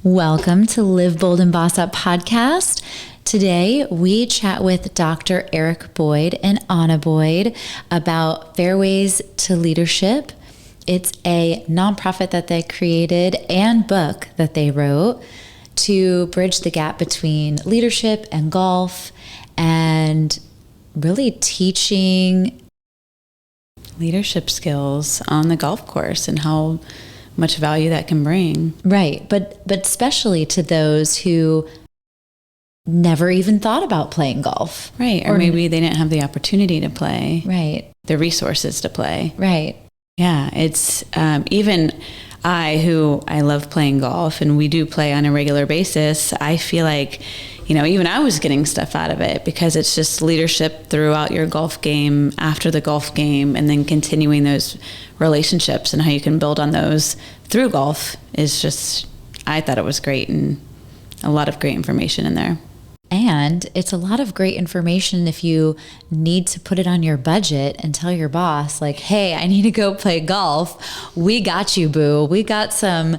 Welcome to Live Bold and Boss Up podcast. Today, we chat with Dr. Eric Boyd and Anna Boyd about Fairways to Leadership. It's a nonprofit that they created and book that they wrote to bridge the gap between leadership and golf and really teaching leadership skills on the golf course and how much value that can bring. Right. But especially to those who never even thought about playing golf. Right. Or maybe they didn't have the opportunity to play. Right. The resources to play. Right. Yeah. It's even I love playing golf and we do play on a regular basis. I feel like, even I was getting stuff out of it because it's just leadership throughout your golf game, after the golf game, and then continuing those relationships and how you can build on those through golf is just, I thought it was great and a lot of great information in there. And it's a lot of great information if you need to put it on your budget and tell your boss, like, hey, I need to go play golf. We got you, boo. We got some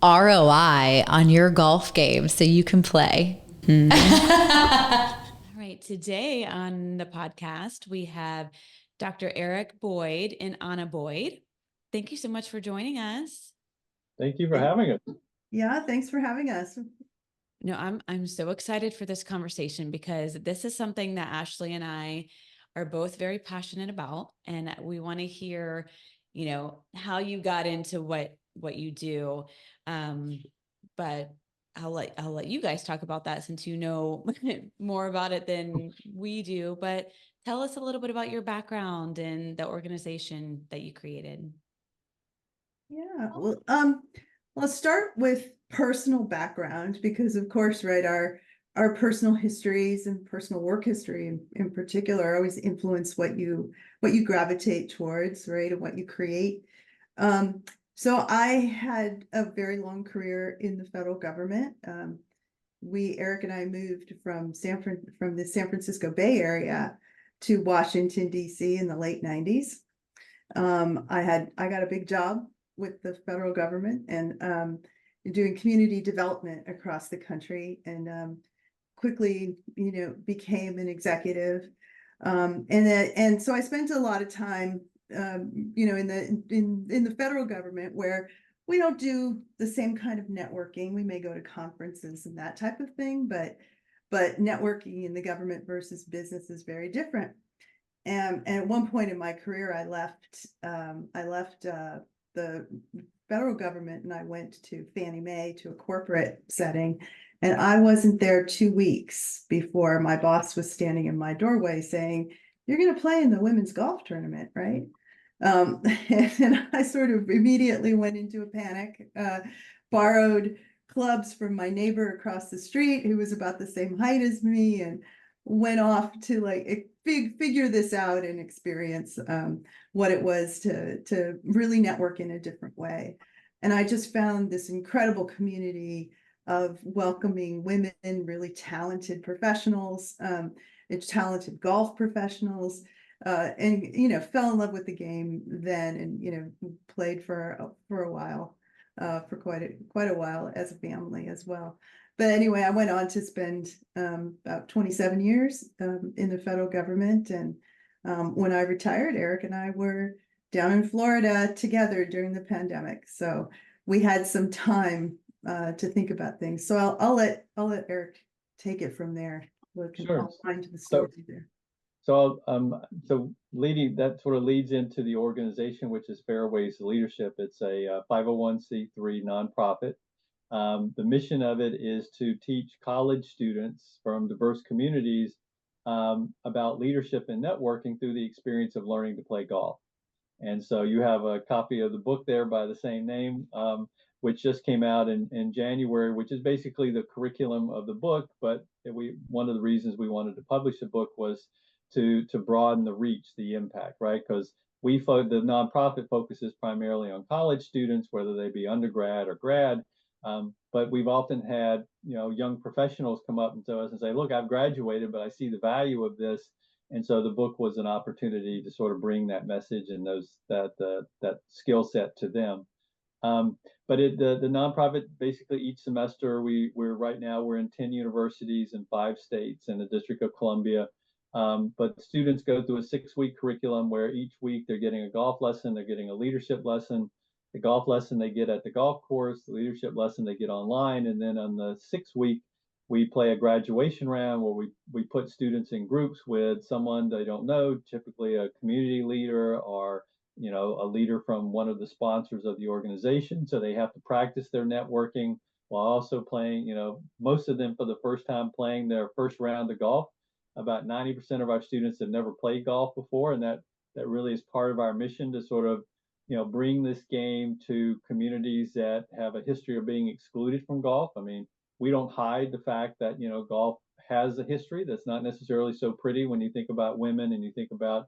ROI on your golf game so you can play. Mm-hmm. All right. Today on the podcast, we have Dr. Eric Boyd and Anna Boyd. Thank you so much for joining us. Thank you for having us. Yeah, thanks for having us. No, I'm so excited for this conversation because this is something that Ashley and I are both very passionate about, and we want to hear, how you got into what you do. But I'll let you guys talk about that since you know more about it than we do. But tell us a little bit about your background and the organization that you created. Yeah, well, let's start with personal background because, of course, right, our personal histories and personal work history in particular always influence what you gravitate towards, right, and what you create. So I had a very long career in the federal government. Eric and I moved from the San Francisco Bay Area to Washington, D.C. in the late 90s. I got a big job with the federal government and doing community development across the country, and quickly, became an executive. And so I spent a lot of time, in the federal government where we don't do the same kind of networking. We may go to conferences and that type of thing, but networking in the government versus business is very different. And at one point in my career, I left the federal government and I went to Fannie Mae, to a corporate setting. And I wasn't there 2 weeks before my boss was standing in my doorway saying, "You're going to play in the women's golf tournament, right?" And I sort of immediately went into a panic, borrowed clubs from my neighbor across the street who was about the same height as me, and went off to figure this out and experience what it was to really network in a different way. And I just found this incredible community of welcoming women, really talented professionals, talented golf professionals, and fell in love with the game then, and played for a while, for quite a while as a family as well. But anyway, I went on to spend about 27 years in the federal government. And when I retired, Eric and I were down in Florida together during the pandemic. So we had some time to think about things. So I'll let Eric take it from there. Sure. I'll find the story there. So leading that sort of leads into the organization, which is Fairways Leadership. It's a 501c3 nonprofit. The mission of it is to teach college students from diverse communities about leadership and networking through the experience of learning to play golf. And so you have a copy of the book there by the same name, which just came out in January, which is basically the curriculum of the book. But one of the reasons we wanted to publish the book was to broaden the reach, the impact, right? Because the nonprofit focuses primarily on college students, whether they be undergrad or grad. But we've often had, young professionals come up to us and say, "Look, I've graduated, but I see the value of this." And so the book was an opportunity to sort of bring that message and that skill set to them. But the nonprofit, basically each semester, we're right now we're in 10 universities in 5 states and the District of Columbia. But students go through a 6-week curriculum where each week they're getting a golf lesson, they're getting a leadership lesson. The golf lesson they get at the golf course, the leadership lesson they get online, and then on the 6th week we play a graduation round where we put students in groups with someone they don't know, typically a community leader or a leader from one of the sponsors of the organization. So they have to practice their networking while also playing, most of them for the first time playing their first round of golf. About 90% of our students have never played golf before, and that really is part of our mission to sort of, bring this game to communities that have a history of being excluded from golf. I mean, we don't hide the fact that, golf has a history that's not necessarily so pretty when you think about women and you think about,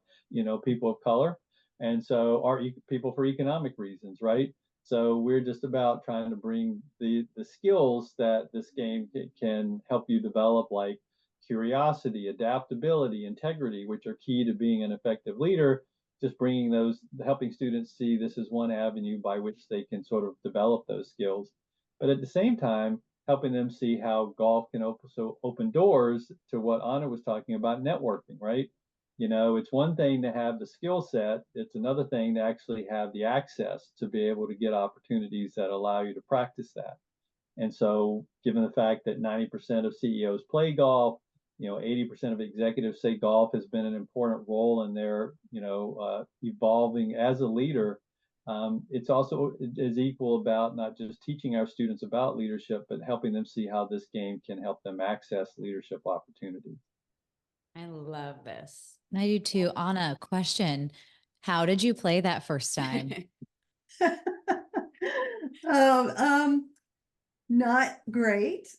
people of color. And so are people for economic reasons, right? So we're just about trying to bring the skills that this game can help you develop, like curiosity, adaptability, integrity, which are key to being an effective leader. Just bringing those, helping students see this is one avenue by which they can sort of develop those skills. But at the same time, helping them see how golf can also open doors to what Anna was talking about, networking, right? It's one thing to have the skill set. It's another thing to actually have the access to be able to get opportunities that allow you to practice that. And so, given the fact that 90% of CEOs play golf, 80% of executives say golf has been an important role in their, evolving as a leader. It's also is equal about not just teaching our students about leadership, but helping them see how this game can help them access leadership opportunities. I love this. I do too. Anna, question. How did you play that first time? Not great.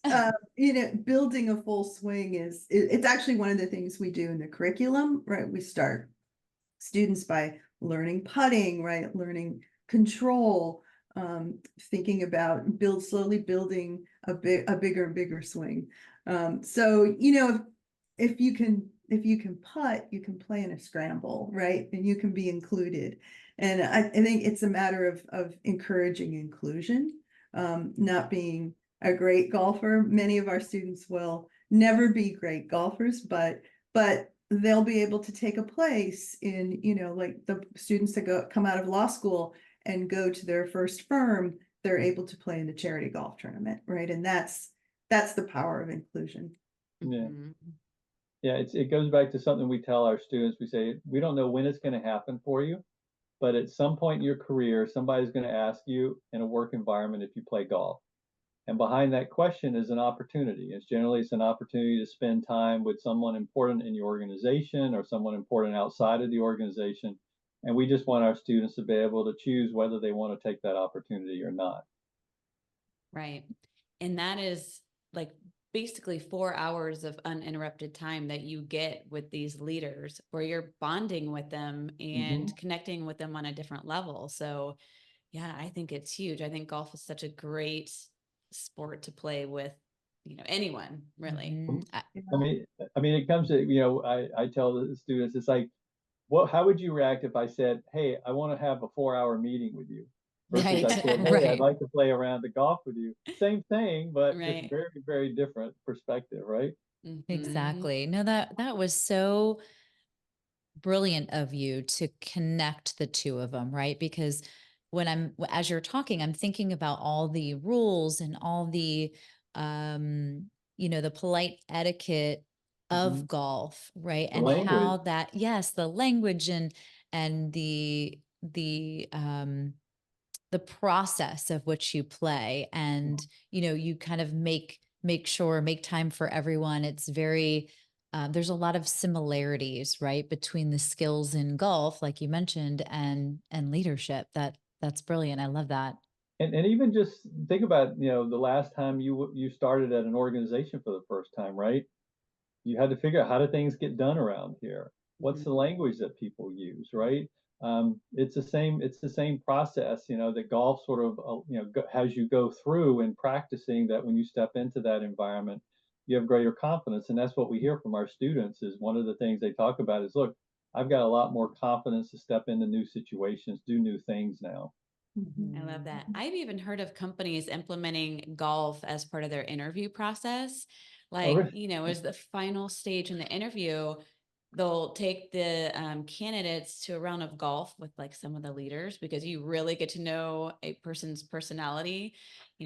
Building a full swing it's actually one of the things we do in the curriculum, right? We start students by learning putting, right? Learning control, thinking about slowly building a bigger and bigger swing. So, if you can putt, you can play in a scramble, right? And you can be included. And I think it's a matter of encouraging inclusion. Not being a great golfer. Many of our students will never be great golfers, but they'll be able to take a place in, like the students that come out of law school and go to their first firm, they're able to play in the charity golf tournament, right? And that's the power of inclusion. Yeah. Yeah, it goes back to something we tell our students. We say, we don't know when it's going to happen for you, but at some point in your career, somebody's going to ask you in a work environment if you play golf. And behind that question is an opportunity. It's an opportunity to spend time with someone important in your organization or someone important outside of the organization. And we just want our students to be able to choose whether they want to take that opportunity or not. Right. And that is like basically 4 hours of uninterrupted time that you get with these leaders where you're bonding with them and connecting with them on a different level. So yeah, I think it's huge. I think golf is such a great sport to play with, anyone really. I mean, it comes to, I tell the students, it's like, how would you react if I said, hey, I want to have a 4-hour meeting with you? Versus I said, hey, I'd like to play a round of golf with you. Same thing, but just very, very different perspective, right? Exactly. No, that was so brilliant of you to connect the two of them, right? Because as you're talking, I'm thinking about all the rules and all the, the polite etiquette of golf, right? And how that, yes, the language and the process of which you play, and you kind of make time for everyone. It's very there's a lot of similarities, right, between the skills in golf, like you mentioned, and leadership. That's brilliant. I love that. And even just think about the last time you started at an organization for the first time, right? You had to figure out, how do things get done around here? What's the language that people use, right? It's the same process, that golf sort of, as you go through and practicing that, when you step into that environment, you have greater confidence. And that's what we hear from our students. Is one of the things they talk about is, look, I've got a lot more confidence to step into new situations, do new things now. I love that. I've even heard of companies implementing golf as part of their interview process. Oh, Like, really? as the final stage in the interview, they'll take the candidates to a round of golf with like some of the leaders because you really get to know a person's personality.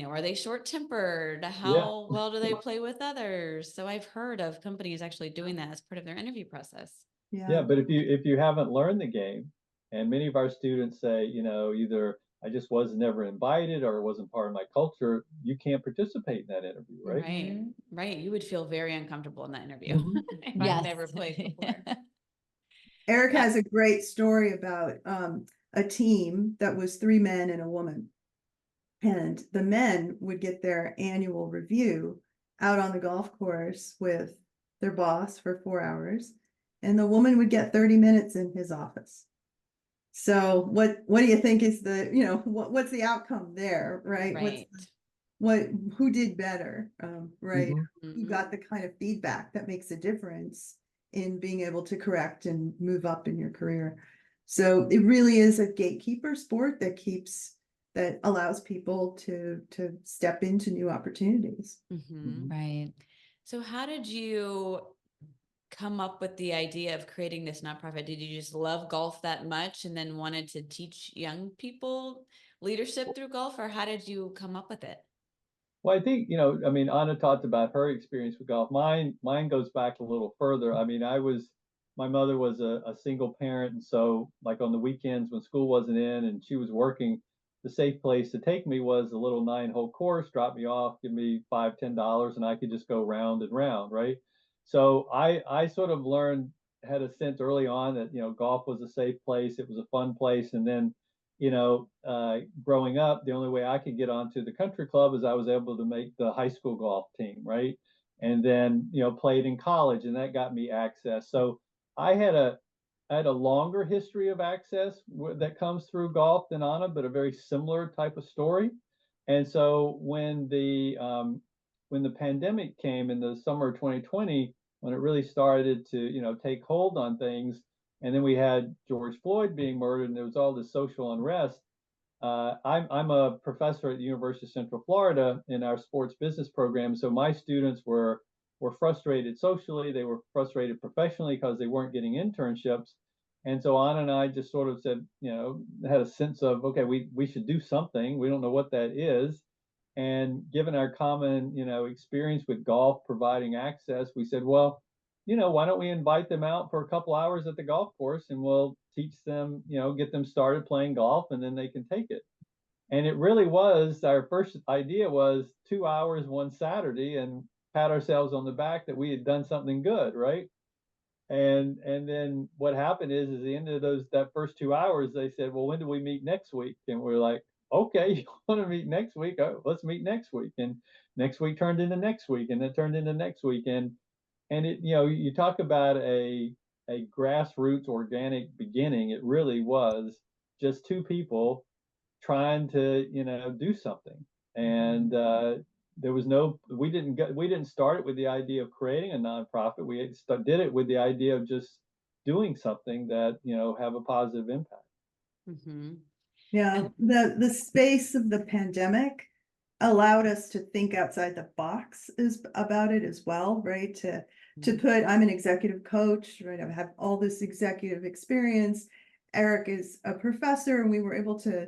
Are they short tempered? Yeah. How well do they play with others? So I've heard of companies actually doing that as part of their interview process. Yeah, Yeah. but if you haven't learned the game, and many of our students say, either I just was never invited or it wasn't part of my culture, you can't participate in that interview, right? Right. Right. You would feel very uncomfortable in that interview Mhm. if I've never played before. Eric has a great story about a team that was 3 men and a woman. And the men would get their annual review out on the golf course with their boss for 4 hours, and the woman would get 30 minutes in his office. So what do you think is what's the outcome there, right? Right. Who did better, right? Mhm. Who Mhm. got the kind of feedback that makes a difference in being able to correct and move up in your career. So it really is a gatekeeper sport that allows people to step into new opportunities. Mhm. Right. So how did you come up with the idea of creating this nonprofit? Did you just love golf that much and then wanted to teach young people leadership through golf, or how did you come up with it? Well, I think, I mean, Anna talked about her experience with golf. Mine goes back a little further. I mean, my mother was a single parent. And so like on the weekends when school wasn't in and she was working, the safe place to take me was a little 9-hole course, drop me off, give me $5, $10, and I could just go round and round, right? So I sort of had a sense early on that, golf was a safe place. It was a fun place. And then growing up, the only way I could get onto the country club is I was able to make the high school golf team, right? And then, played in college, and that got me access. So I had a I had a longer history of access that comes through golf than Anna, but a very similar type of story. And so when the pandemic came in the summer of 2020, when it really started to take hold on things, and then we had George Floyd being murdered, and there was all this social unrest. I'm a professor at the University of Central Florida in our sports business program, so my students were frustrated socially, they were frustrated professionally because they weren't getting internships, and so Anna and I just sort of said, had a sense of, okay, we should do something. We don't know what that is, and given our common experience with golf providing access, we said, well, why don't we invite them out for a couple hours at the golf course and we'll teach them, get them started playing golf and then they can take it. And it really was, our first idea was 2 hours one Saturday and pat ourselves on the back that we had done something good, right? And then what happened is at the end of that first 2 hours, they said, well, when do we meet next week? And we're like, okay, you want to meet next week? Oh, let's meet next week. And next week turned into next week, and it turned into next week. And it, you talk about a grassroots organic beginning. It really was just two people trying to do something. And there was no, we didn't start it with the idea of creating a nonprofit. We did it with the idea of just doing something that have a positive impact. Mm-hmm. Yeah, the space of the pandemic allowed us to think outside the box is about it as well, right? I'm an executive coach, right? I have all this executive experience. Eric is a professor, and we were able to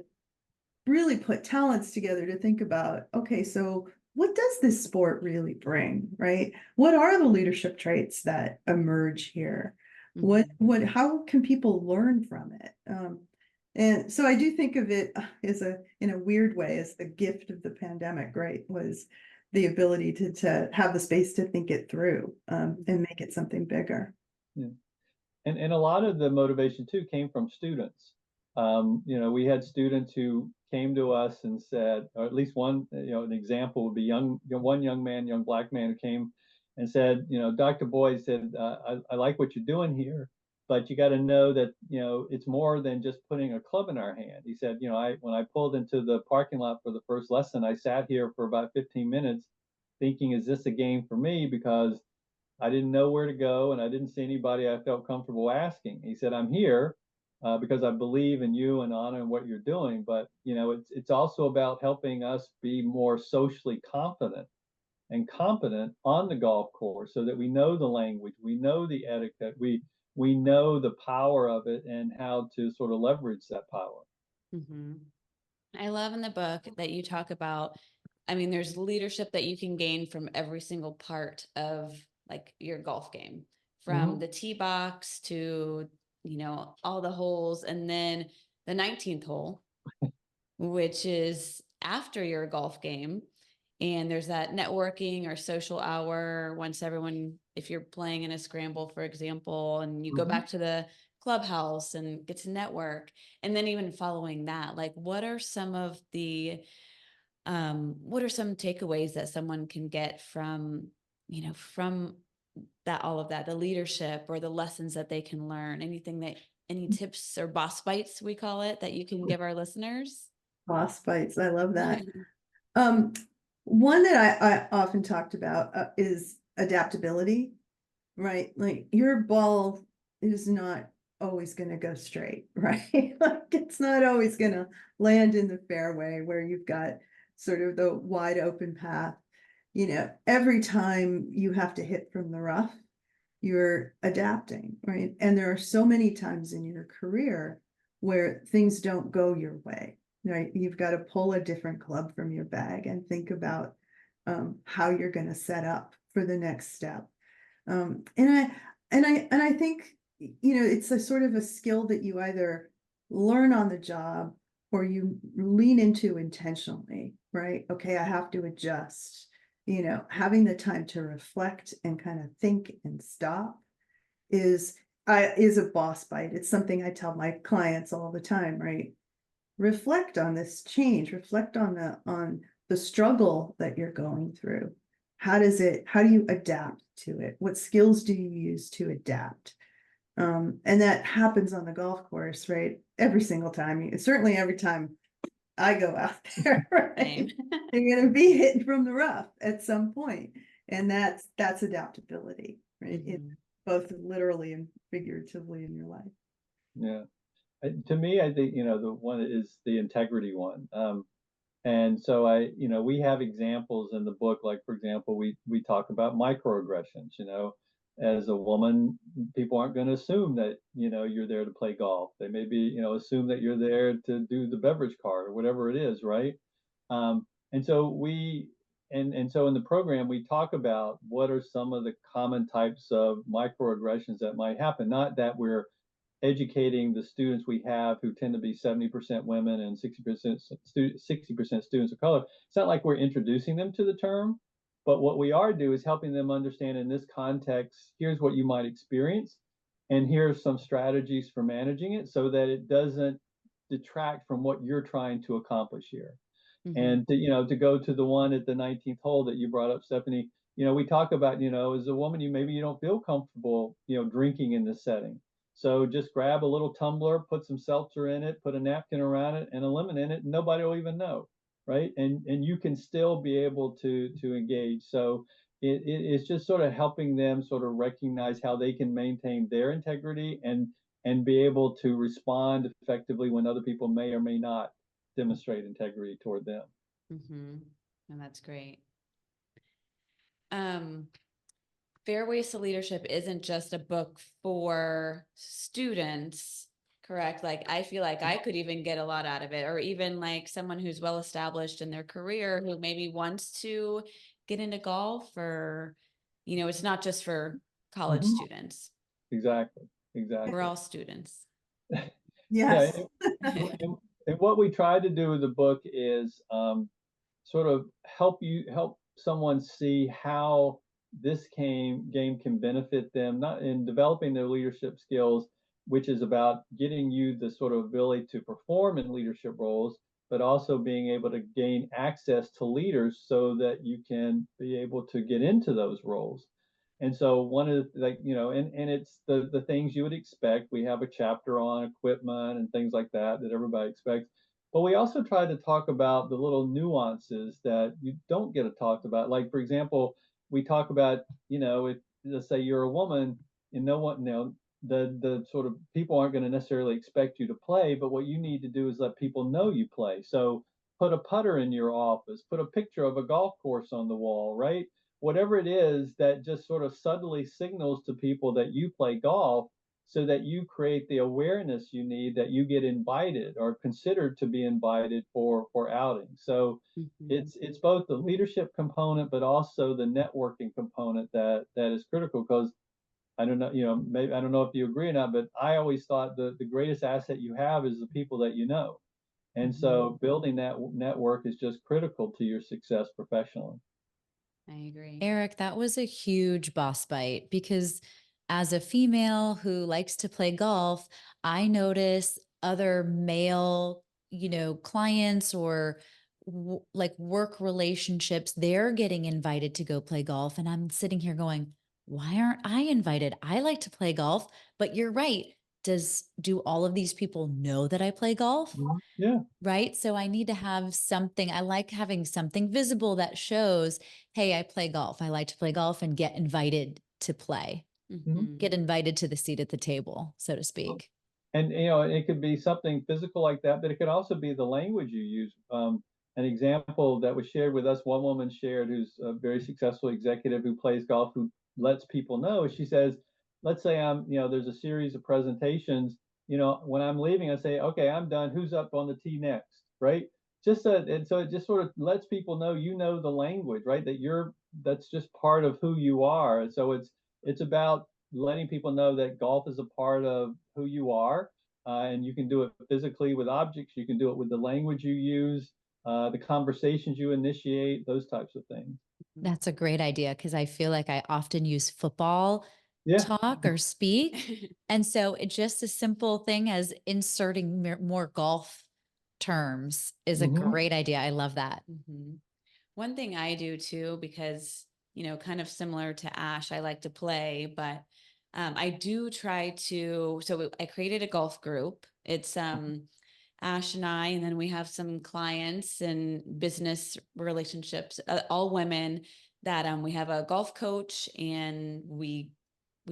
really put talents together to think about, okay, so what does this sport really bring, right? What are the leadership traits that emerge here? How can people learn from it? And so I do think of it as in a weird way, as the gift of the pandemic, right? Was the ability to have the space to think it through, and make it something bigger. Yeah. And a lot of the motivation too came from students. We had students who came to us and said, or at least one, an example would be one young man, young black man who came and said, Dr. Boyd said, I like what you're doing here, but you got to know that, it's more than just putting a club in our hand. He said, when I pulled into the parking lot for the first lesson, I sat here for about 15 minutes thinking, is this a game for me? Because I didn't know where to go and I didn't see anybody I felt comfortable asking. He said, I'm here because I believe in you and Anna and what you're doing. But it's also about helping us be more socially confident and competent on the golf course, so that we know the language, we know the etiquette, we know the power of it and how to sort of leverage that power. Mm-hmm. I love in the book that you talk about, I mean, there's leadership that you can gain from every single part of like your golf game, from the tee box to, all the holes. And then the 19th hole, which is after your golf game. And there's that networking or social hour once everyone, if you're playing in a scramble, for example, and you go back to the clubhouse and get to network. And then even following that, like what are some takeaways that someone can get from, from that, all of that, the leadership or the lessons that they can learn, any tips or boss bites, we call it, that you can give our listeners? Boss bites. I love that. Um, one that I often talked about is adaptability, right? Like your ball is not always going to go straight, right? Like it's not always going to land in the fairway where you've got sort of the wide open path. Every time you have to hit from the rough, you're adapting, right? And there are so many times in your career where things don't go your way, right? You've got to pull a different club from your bag and think about how you're going to set up for the next step. And I think it's a sort of a skill that you either learn on the job or you lean into intentionally, right? Okay, I have to adjust. Having the time to reflect and kind of think and stop is a boss bite. It's something I tell my clients all the time, right? Reflect on this change, reflect on the struggle that you're going through. How do you adapt to it? What skills do you use to adapt? And that happens on the golf course, right? Every single time, certainly every time I go out there, right? You're going to be hitting from the rough at some point. And that's adaptability, right? Both literally and figuratively in your life. Yeah. To me, I think, the one is the integrity one. And so we have examples in the book, like, for example, we talk about microaggressions. As a woman, people aren't going to assume that, you're there to play golf. They may be, assume that you're there to do the beverage cart or whatever it is, right? And so in the program, we talk about what are some of the common types of microaggressions that might happen. Not that we're educating the students we have, who tend to be 70% women and 60% students of color. It's not like we're introducing them to the term, but what we are doing is helping them understand, in this context, here's what you might experience, and here's some strategies for managing it so that it doesn't detract from what you're trying to accomplish here. And to go to the one at the 19th hole that you brought up, Stephanie, we talk about, as a woman, maybe you don't feel comfortable, drinking in this setting. So just grab a little tumbler, put some seltzer in it, put a napkin around it and a lemon in it, and nobody will even know, right? And you can still be able to engage. So it's just sort of helping them sort of recognize how they can maintain their integrity and be able to respond effectively when other people may or may not demonstrate integrity toward them. And that's great. Fairways to Leadership isn't just a book for students, correct? Like, I feel like I could even get a lot out of it, or even like someone who's well established in their career who maybe wants to get into golf, or, it's not just for college students. Exactly. We're all students. Yes. Yeah, and what we try to do with the book is sort of help someone see how this game can benefit them, not in developing their leadership skills, which is about getting you the sort of ability to perform in leadership roles, but also being able to gain access to leaders so that you can be able to get into those roles. And so one of the, and it's the things you would expect. We have a chapter on equipment and things like that everybody expects. But we also try to talk about the little nuances that you don't get talked about. Like, for example, we talk about, if let's say you're a woman and no one, the sort of people aren't going to necessarily expect you to play, but what you need to do is let people know you play. So put a putter in your office, put a picture of a golf course on the wall, right? Whatever it is that just sort of subtly signals to people that you play golf, so that you create the awareness you need, that you get invited or considered to be invited for outings. So it's both the leadership component, but also the networking component that is critical. Because I don't know, maybe I don't know if you agree or not, but I always thought the greatest asset you have is the people that you know. And so building that network is just critical to your success professionally. I agree. Eric, that was a huge boss bite, because as a female who likes to play golf, I notice other male, clients or like work relationships, they're getting invited to go play golf. And I'm sitting here going, why aren't I invited? I like to play golf, but you're right. Do all of these people know that I play golf? Yeah. Right. So I need to have something. I like having something visible that shows, hey, I play golf. I like to play golf, and get invited to play, get invited to the seat at the table, so to speak. And it could be something physical like that, but it could also be the language you use. An example that was shared with us, one woman shared, who's a very successful executive who plays golf, who lets people know. She says, let's say there's a series of presentations. When I'm leaving, I say, okay, I'm done. Who's up on the tee next, right? And so it just sort of lets people know the language, right? That's just part of who you are. And so it's about letting people know that golf is a part of who you are, and you can do it physically with objects. You can do it with the language you use, the conversations you initiate, those types of things. That's a great idea, because I feel like I often use football Yeah. talk or speak. And so it's just a simple thing as inserting more golf terms is a great idea. I love that. One thing I do too, because, kind of similar to Ash, I like to play, but I do try to, so I created a golf group. It's Ash and I, and then we have some clients and business relationships, all women that we have a golf coach, and we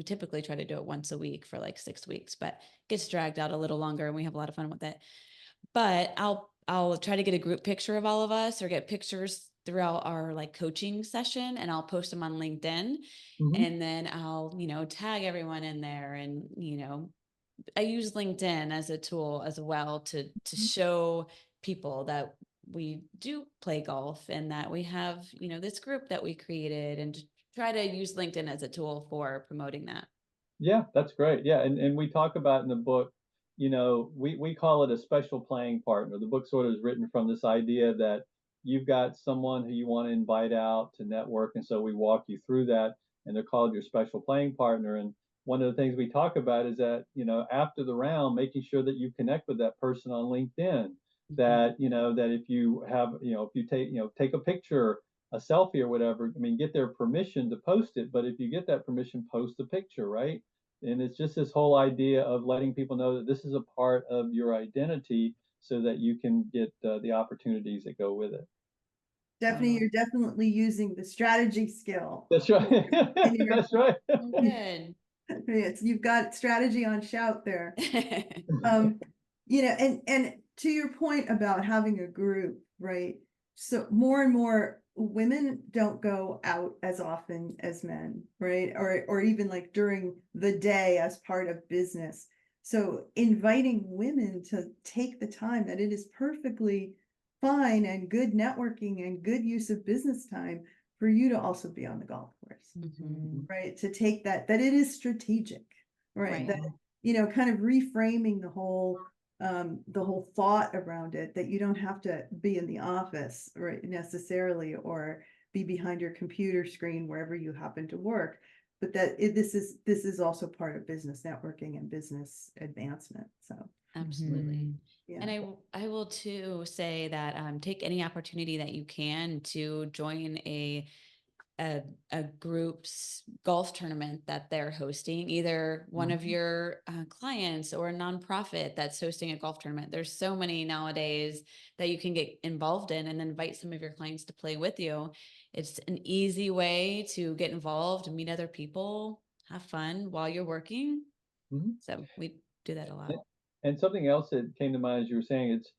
typically try to do it once a week for like 6 weeks, but it gets dragged out a little longer, and we have a lot of fun with it. But I'll try to get a group picture of all of us, or get pictures throughout our like coaching session, and I'll post them on LinkedIn. And then I'll, tag everyone in there. And, I use LinkedIn as a tool as well to show people that we do play golf, and that we have, this group that we created, and to try to use LinkedIn as a tool for promoting that. Yeah, that's great. Yeah. And we talk about in the book, we call it a special playing partner. The book sort of is written from this idea that you've got someone who you want to invite out to network. And so we walk you through that, and they're called your special playing partner. And one of the things we talk about is that, after the round, making sure that you connect with that person on LinkedIn, that, that if you have, if you take a picture, a selfie or whatever, I mean, get their permission to post it. But if you get that permission, post the picture, right? And it's just this whole idea of letting people know that this is a part of your identity, so that you can get the opportunities that go with it. Stephanie, you're definitely using the strategy skill. That's right. That's right. Good. You've got strategy on shout there. And to your point about having a group, right? So more and more women don't go out as often as men, right? Or even like during the day as part of business. So inviting women to take the time, that it is perfectly fine and good networking and good use of business time for you to also be on the golf course, right? To take that it is strategic, right? That, kind of reframing the whole thought around it, that you don't have to be in the office, right, necessarily, or be behind your computer screen wherever you happen to work, but that this is also part of business networking and business advancement. So absolutely. Yeah. And I will too say that take any opportunity that you can to join a group's golf tournament that they're hosting, either one of your clients or a nonprofit that's hosting a golf tournament. There's so many nowadays that you can get involved in, and invite some of your clients to play with you. It's an easy way to get involved, meet other people, have fun while you're working. Mhm. So we do that a lot. And something else that came to mind as you were saying, it's,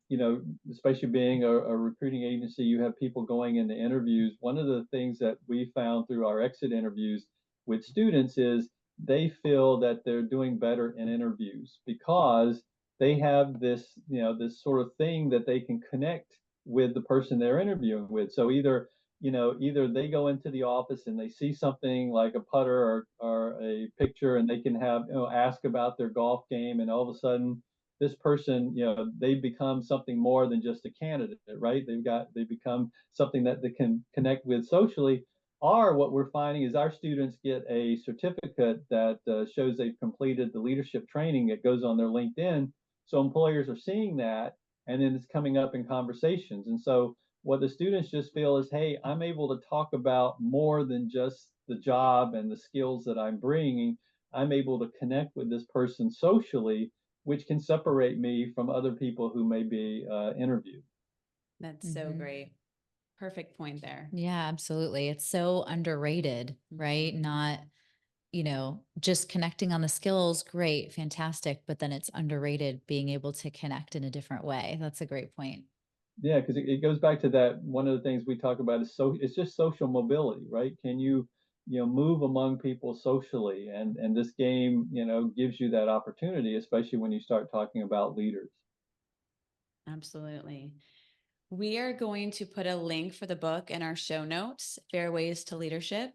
you know, especially being a recruiting agency, you have people going into interviews. One of the things that we found through our exit interviews with students is they feel that they're doing better in interviews because they have this, you know, this sort of thing that they can connect with the person they're interviewing with. So either, you know, either they go into the office and they see something like a putter or a picture, and they can have, you know, ask about their golf game, and all of a sudden this person, you know, they become something more than just a candidate, right? They become something that they can connect with socially. Or what we're finding is our students get a certificate that shows they've completed the leadership training that goes on their LinkedIn. So employers are seeing that, and then it's coming up in conversations. And so what the students just feel is, hey, I'm able to talk about more than just the job and the skills that I'm bringing. I'm able to connect with this person socially, which can separate me from other people who may be interviewed. That's so great. Perfect point there. Yeah, absolutely. It's so underrated, right? Not, you know, just connecting on the skills, great, fantastic, but then it's underrated being able to connect in a different way. That's a great point. Yeah, because it goes back to that. One of the things we talk about is it's just social mobility, right? Can you, you know, move among people socially, and this game, you know, gives you that opportunity, especially when you start talking about leaders. Absolutely. We are going to put a link for the book in our show notes, Fairways to Leadership,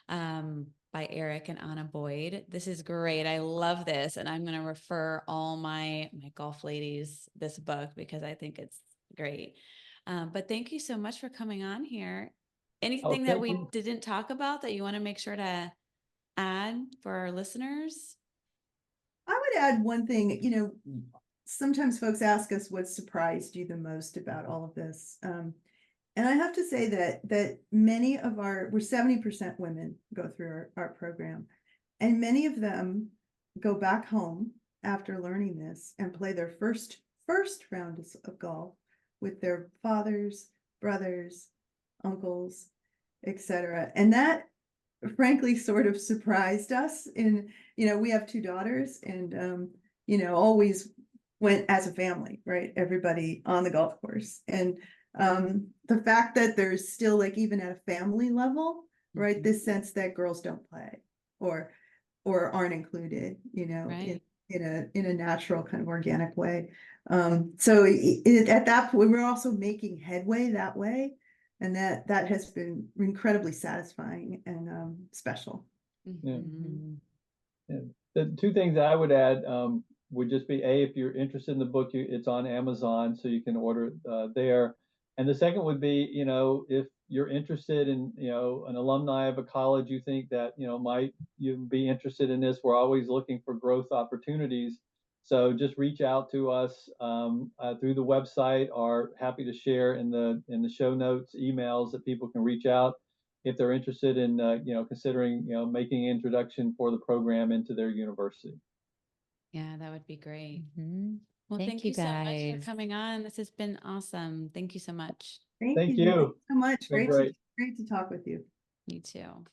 by Eric and Anna Boyd. This is great. I love this. And I'm going to refer all my golf ladies this book because I think it's great. But thank you so much for coming on here. Anything that we didn't talk about that you want to make sure to add for our listeners? I would add one thing, you know, sometimes folks ask us what surprised you the most about all of this. And I have to say that many of we're 70% women go through our program, and many of them go back home after learning this and play their first round of golf with their fathers, brothers, uncles, etc. And that frankly sort of surprised us. In, you know, we have two daughters, and you know, always went as a family, right? Everybody on the golf course. And the fact that there's still, like, even at a family level, right, this sense that girls don't play or aren't included, you know, Right. in a natural kind of organic way. So at that point, we're also making headway that way. And that has been incredibly satisfying and special. Yeah. Mm-hmm. Yeah. The two things that I would add would just be, if you're interested in the book, it's on Amazon, so you can order it there. And the second would be, you know, if you're interested in, you know, an alumni of a college you think that, you know, might you be interested in this, we're always looking for growth opportunities. So just reach out to us through the website, or happy to share in the show notes emails that people can reach out if they're interested in, you know, considering, you know, making an introduction for the program into their university. Yeah, that would be great. Mm-hmm. Well, thank you so much guys for coming on. This has been awesome. Thank you so much. Thank Thank you you. so much. Been Great great. to talk with you. You too.